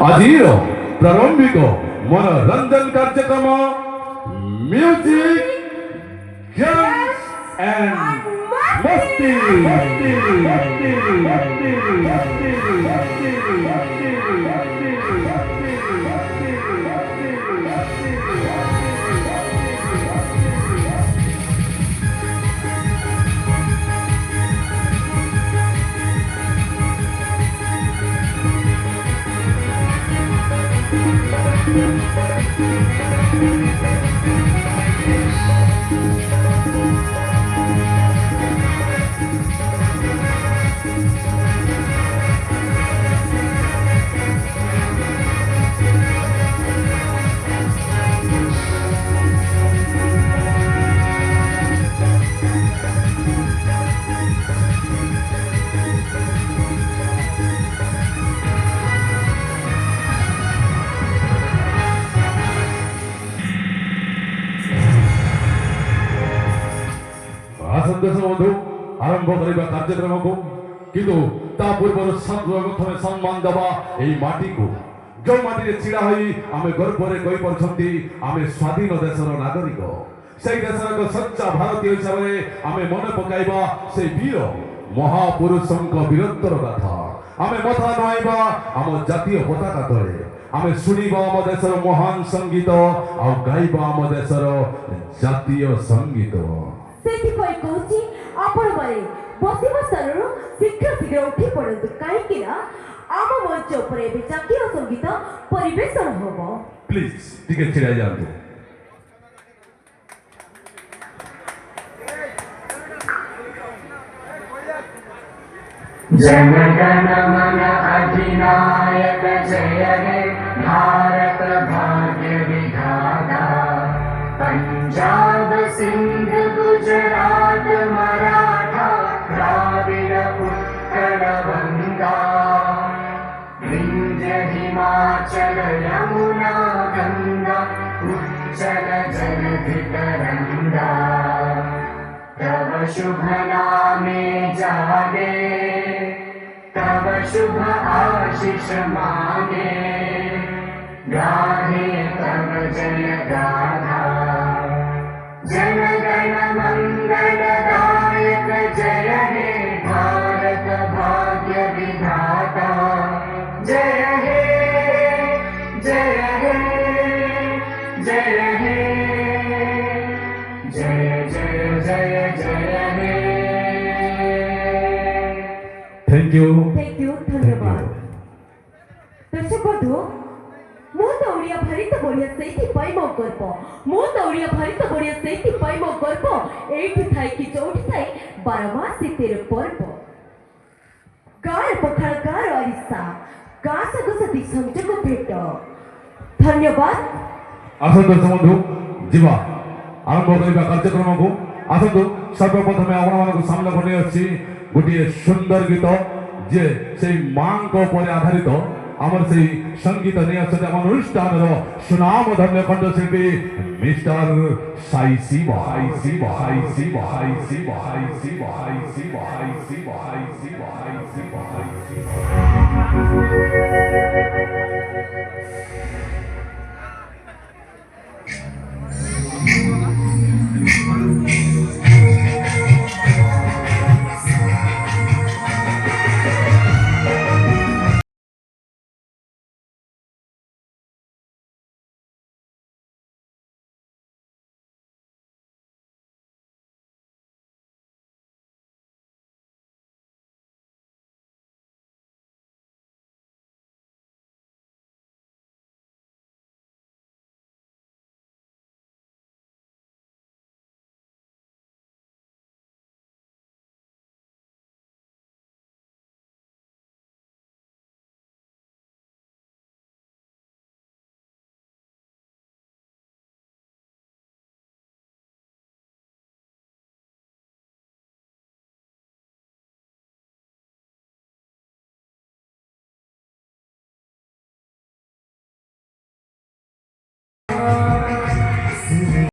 ଆଜିର ପ୍ରାରମ୍ଭିକ ମନୋରଞ୍ଜନ କାର୍ଯ୍ୟକ୍ରମ ମ୍ୟୁଜିକ ଗେମ୍ସ ଏଣ୍ଡ ମସ୍ତି ବନ୍ଧୁ ଆରମ୍ଭ କରିବା କାର୍ଯ୍ୟକ୍ରମକୁ କିନ୍ତୁ ତା ପୂର୍ବରୁ ସର୍ବପ୍ରଥମେ ସମ୍ମାନ ଦେବା ଏହି ମାଟିକୁ ଯେଉଁ ମାଟିରେ ଛିଡ଼ା ହୋଇ ଆମେ ଗର୍ବରେ କହିପାରୁଛନ୍ତି ଆମେ ସ୍ୱାଧୀନ ଦେଶର ନାଗରିକ। ସେହି ଦେଶର ଏକ ସଚ୍ଚା ଭାରତୀୟ ହିସାବରେ ଆମେ ମନେ ପକାଇବା ସେ ବୀର ମହାପୁରୁଷଙ୍କ ବୀରତ୍ୱର କଥା। ଆମେ ମଥା ନୁଆଇବା ଆମ ଜାତୀୟ ପତାକା ତଳେ। ଆମେ ଶୁଣିବା ଆମ ଦେଶର ମହାନ ସଙ୍ଗୀତ ଆଉ ଗାଇବା ଆମ ଦେଶର ଜାତୀୟ ସଙ୍ଗୀତ। ସେଥିପାଇଁ କହୁଛି ଆପଣମାନେ ବସିବା ସ୍ଥାନରୁ ଶୀଘ୍ର ଉଠି ପଡ଼ନ୍ତୁ, କାହିଁକି ନା ଆମ ମଞ୍ଚ ଉପରେ ଏବେ ଜାତୀୟ ସଙ୍ଗୀତ ପରିବେଷଣ ହେବ। ପ୍ଲିଜ ଟିକେ ଛିଡ଼ା ଯାଆନ୍ତୁ। जन गण मन अधिनायक जय हे भारत भाग्य विधाता। पंजाब सिंध गुजरात मराठा द्राविड़ उत्कल बंगा। विंध्य हिमाचल यमुना गंगा उज्जल जलधि तरंगा। तव शुभ नामे जागे तव शुभ आशीष मांगे। गाहे तव जय गाथा जन गण मंगल दायक जय हे भारत भाग्य विधाता। जय हे जय हे जय हे जय जय जय जय हे। थैंक यू धन्यवाद। दर्शक बंधु ମୁଁ ତ ଓଡ଼ିଆ ଭାରି ତ ବଢ଼ିଆ ସେଇଥିପାଇଁ ମୋ ଗର୍ବ। ମୁଁ ତ ଓଡ଼ିଆ ଭାରି ତ ବଢ଼ିଆ ସେଇଥିପାଇଁ ମୋ ଗର୍ବ। ଏଇଠି ଥାଇକି ଯୋଉଠି ଥାଇ ବାରମାସୀ ତେର ପର୍ବ। ଗାଁରେ ପଖାଳ ଗାଁର ଆରିସା ଗାଁ ସାଙ୍ଗସାଥି ସଂଯୋଗ ଭେଟ। ଧନ୍ୟବାଦ। ଆସନ୍ତୁ ବନ୍ଧୁ ଯିବା ଆରମ୍ଭ କରିବା କାର୍ଯ୍ୟକ୍ରମକୁ। ଆସନ୍ତୁ ସର୍ବପ୍ରଥମେ ଆପଣମାନଙ୍କୁ ସାମ୍ନାକୁ ନେଇ ଅଛି ଗୋଟିଏ ସୁନ୍ଦର ଗୀତ ଯେ ସେଇ ମାଙ୍କ ଉପରେ ଆଧାରିତ। ଆମର ସେଇ ସଙ୍ଗୀତ ନେଇ ଆସୁଛନ୍ତି ଆମ ଅନୁଷ୍ଠାନର ସୁନାମ ଧନ୍ୟ କଣ୍ଠଶିଳ୍ପୀ ମିଷ୍ଟର ସାଇ ଶିବ।